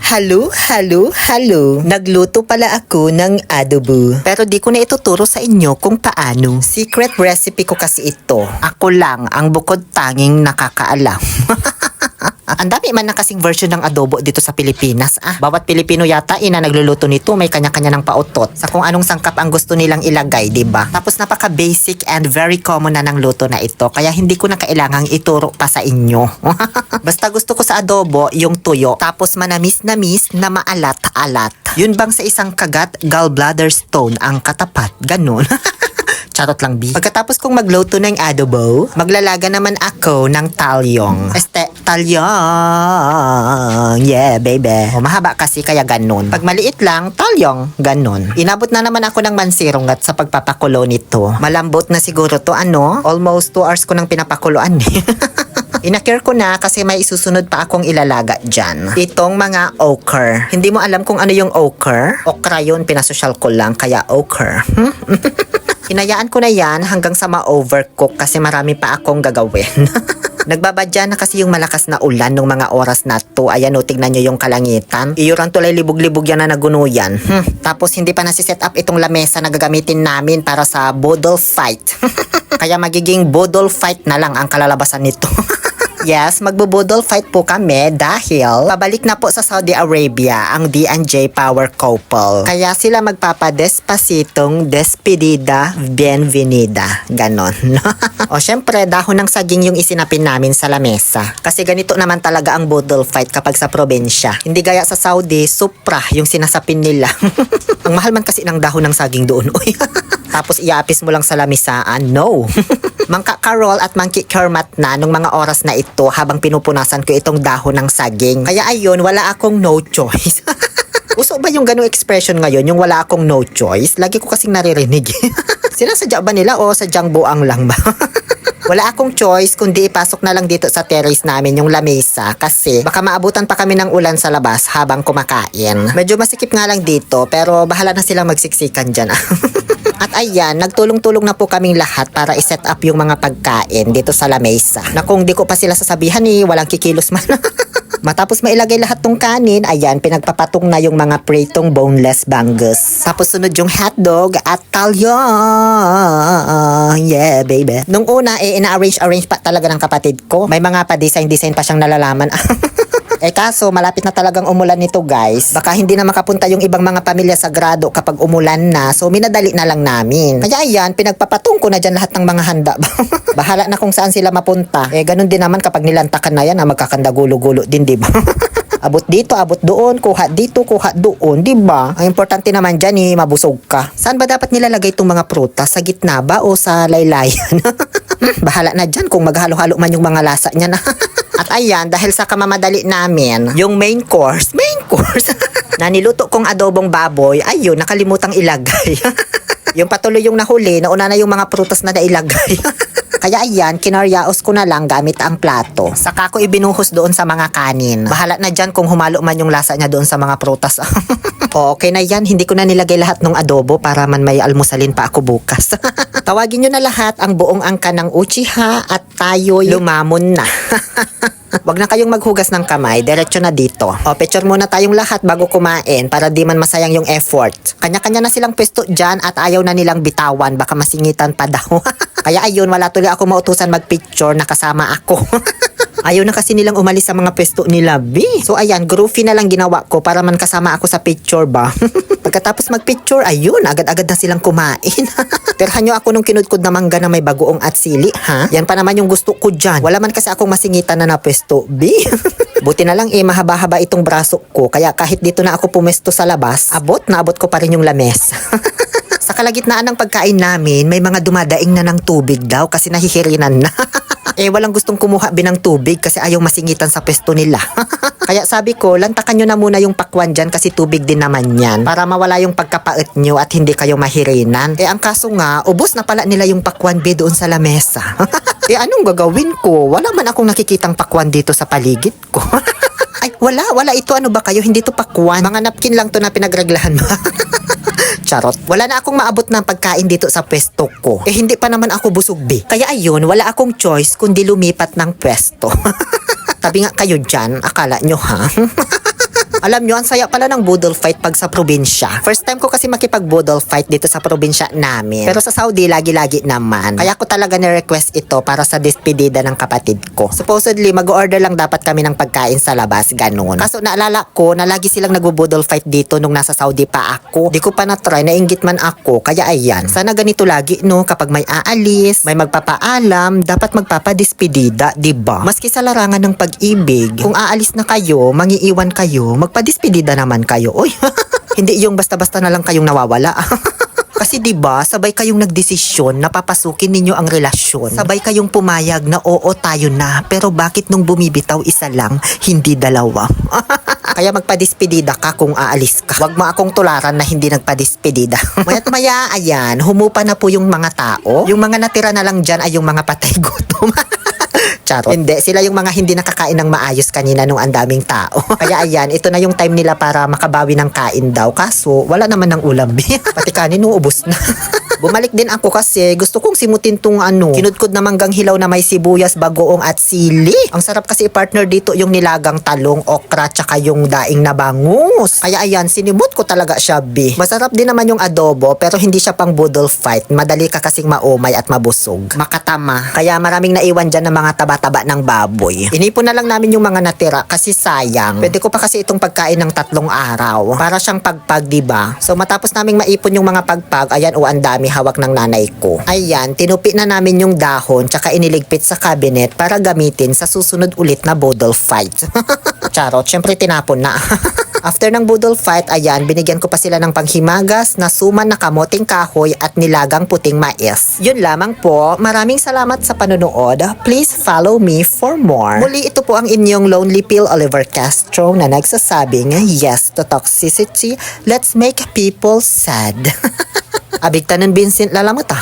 Halo, halo, halo. Nagluto pala ako ng adobo. Pero di ko na ituturo sa inyo kung paano. Secret recipe ko kasi ito. Ako lang ang bukod tanging nakakaalam. Ang dami man na kasing version ng adobo dito sa Pilipinas. Bawat Pilipino yata na nagluluto nito may kanya-kanya ng pautot sa kung anong sangkap ang gusto nilang ilagay, 'di ba? Tapos napaka-basic and very common na ng luto na ito. Kaya hindi ko na kailangang ituro pa sa inyo. Basta gusto ko sa adobo yung tuyo. Tapos manamis-namis na maalat-alat. Yun bang sa isang kagat, gallbladder stone ang katapat? Ganun. Charot lang, B. Pagkatapos kong magluto ng adobo, maglalaga naman ako ng talyong. Talyong. Yeah, baby. Mahaba kasi kaya ganun. Pag maliit lang, talyong. Ganun. Inabot na naman ako ng mansirungat sa pagpapakulo nito. Malambot na siguro to, Almost 2 hours ko nang pinapakuluan. Inakir ko na kasi may isusunod pa akong ilalaga dyan. Itong mga okra. Hindi mo alam kung ano yung okra? Okra yun, pinasosyal ko lang, kaya okra. Hinayaan ko na yan hanggang sa ma-overcook kasi marami pa akong gagawin. Nagbabadya na kasi yung malakas na ulan nung mga oras na to. Ayan o, tignan nyo yung kalangitan. Iyurang tulay libog-libog yan na nagunuyan. Tapos hindi pa nasiset up itong lamesa na gagamitin namin para sa bodol fight. Kaya magiging bodol fight na lang ang kalalabasan nito. Yes, magbo-bodol fight po kami dahil pabalik na po sa Saudi Arabia ang D&J Power Couple. Kaya sila magpapadespasitong despedida bienvenida. Ganon. O syempre, dahon ng saging yung isinapin namin sa lamesa. Kasi ganito naman talaga ang bodol fight kapag sa probinsya. Hindi gaya sa Saudi, supra yung sinasapin nila. Ang mahal man kasi ng dahon ng saging doon. Tapos iapis mo lang sa lamisaan. No. Mangka Carol at Mangki Kermat na nung mga oras na ito habang pinupunasan ko itong dahon ng saging. Kaya ayun, wala akong no choice. Uso ba yung ganong expression ngayon, yung wala akong no choice? Lagi ko kasing naririnig. Sinasadya ba nila o sadyang buang lang ba? Wala akong choice kundi ipasok na lang dito sa terrace namin yung lamesa kasi baka maabutan pa kami ng ulan sa labas habang kumakain. Medyo masikip nga lang dito pero bahala na silang magsiksikan dyan. At ayan, nagtulong-tulong na po kaming lahat para iset up yung mga pagkain dito sa lamesa. Na kung di ko pa sila sasabihan walang kikilos man. Matapos mailagay lahat ng kanin, ayan, pinagpapatong na yung mga pritong boneless bangus. Tapos sunod yung hotdog at talyong. Yeah, baby. Nung una, ina-arrange pa talaga ng kapatid ko. May mga pa-design pa siyang nalalaman. Kaso malapit na talagang umulan nito, guys. Baka hindi na makapunta yung ibang mga pamilya sa grado kapag umulan na. So minadali na lang namin. Kaya ayan, pinagpapatong ko na dyan lahat ng mga handa. Bahala na kung saan sila mapunta. Ganun din naman kapag nilantakan na yan, magkakanda gulo-gulo din, diba? Abot dito, abot doon, kuha dito, kuha doon, diba? Ang importante naman dyan, mabusog ka. Saan ba dapat nilalagay itong mga prutas? Sa gitna ba o sa laylayan? Bahala na dyan kung maghalo-halo man yung mga lasa niya na. At ayan, dahil sa kamamadali namin, yung main course, na niluto kong adobong baboy, ayun, nakalimutang ilagay. Yung patuloy yung nahuli, nauna na yung mga prutas na nailagay. Kaya ayan, kinaryaos ko na lang gamit ang plato. Saka ko ibinuhos doon sa mga kanin. Bahala na dyan kung humalo man yung lasa niya doon sa mga prutas. Okay na yan, hindi ko na nilagay lahat ng adobo para man may almusalin pa ako bukas. Tawagin nyo na lahat ang buong angka ng Uchiha at tayo'y lumamon na. Wag na kayong maghugas ng kamay, diretso na dito. Picture muna tayong lahat bago kumain para di man masayang yung effort. Kanya-kanya na silang pwesto dyan at ayaw na nilang bitawan, baka masingitan pa daw. Kaya ayun, wala tuloy ako mautusan magpicture, nakasama ako. Ayaw na kasi nilang umalis sa mga pwesto nila, B. So ayan, groovy na lang ginawa ko para man kasama ako sa picture ba. Pagkatapos magpicture, ayun, agad-agad na silang kumain. Terhan nyo ako nung kinudkod na mangga na may bagoong at sili, ha? Yan pa naman yung gusto ko dyan. Wala man kasi akong masingitan na pwesto, B. Buti na lang mahaba-haba itong braso ko, kaya kahit dito na ako pumesto sa labas, abot ko pa rin yung lamesa. Sa kalagitnaan ng pagkain namin, may mga dumadaing na ng tubig daw kasi nahihirinan na. Walang gustong kumuha ng tubig kasi ayaw masingitan sa pwesto nila. Kaya sabi ko, lantakan nyo na muna yung pakwan dyan kasi tubig din naman yan para mawala yung pagkapait nyo at hindi kayo mahirinan. Ang kaso nga, ubos na pala nila yung pakwan doon sa lamesa. Anong gagawin ko? Wala man akong nakikitang pakwan dito sa paligid ko. Ay, wala ito. Ano ba kayo? Hindi to pakwan. Mga napkin lang to na pinagreglahan mo. Charot. Wala na akong maabot ng pagkain dito sa pwesto ko. Hindi pa naman ako busog, B. Kaya ayun, wala akong choice kundi lumipat ng pwesto. Tabi nga kayo dyan, akala nyo ha? Alam nyo, ang saya pala ng budol fight pag sa probinsya. First time ko kasi makipag-budol fight dito sa probinsya namin. Pero sa Saudi, lagi-lagi naman. Kaya ko talaga ni-request ito para sa despedida ng kapatid ko. Supposedly, mag-order lang dapat kami ng pagkain sa labas, ganun. Kaso naalala ko na lagi silang nag-budol fight dito nung nasa Saudi pa ako. Di ko pa na-try, nainggit man ako. Kaya ayan, sana ganito lagi no, kapag may aalis, may magpapaalam, dapat magpapadespedida, diba? Maski sa larangan ng pag-ibig, kung aalis na kayo, mangiiwan kayo, magpadespedida naman kayo. Oy, hindi yung basta-basta na lang kayong nawawala. Kasi 'di ba, sabay kayong nagdesisyon na papasukin ninyo ang relasyon. Sabay kayong pumayag na oo tayo na, pero bakit nung bumibitaw isa lang, hindi dalawa? Kaya magpadespedida ka kung aalis ka. Huwag mo akong tularan na hindi nagpadespedida. Maya't maya, ayan, humupa na po yung mga tao. Yung mga natira na lang dyan ay yung mga patay gutom. Charot. Hindi, sila yung mga hindi nakakain ng maayos kanina nung ang daming tao. Kaya ayan, ito na yung time nila para makabawi ng kain daw. Kaso, wala naman ng ulam. Pati kanin, ubos na. Bumalik din ako kasi gusto kong simutin tong kinudkod na manggang hilaw na may sibuyas, bagoong at sili. Ang sarap kasi i-partner dito yung nilagang talong, okra, tsaka yung daing na bangus. Kaya ayan, sinibot ko talaga siya, bi. Masarap din naman yung adobo, pero hindi siya pang budol fight. Madali ka kasing maumay at mabusog. Makatama. Kaya maraming naiwan dyan ng mga taba-taba ng baboy. Inipon na lang namin yung mga natira kasi sayang. Pwede ko pa kasi itong pagkain ng 3 araw. Para siyang pagpag, diba? So matapos naming maipon yung mga pagpag, ayan, ang dami hawak ng nanay ko. Ayan, tinupi na namin yung dahon tsaka iniligpit sa cabinet para gamitin sa susunod ulit na budol fight. Charot, syempre tinapon na. After ng budol fight, ayan, binigyan ko pa sila ng panghimagas na suman na kamoting kahoy at nilagang puting mais. Yun lamang po. Maraming salamat sa panonood. Please follow me for more. Muli, ito po ang inyong Lonely Pill Oliver Castro na nagsasabing yes to toxicity. Let's make people sad. Abigtanan Vincent Lalamata.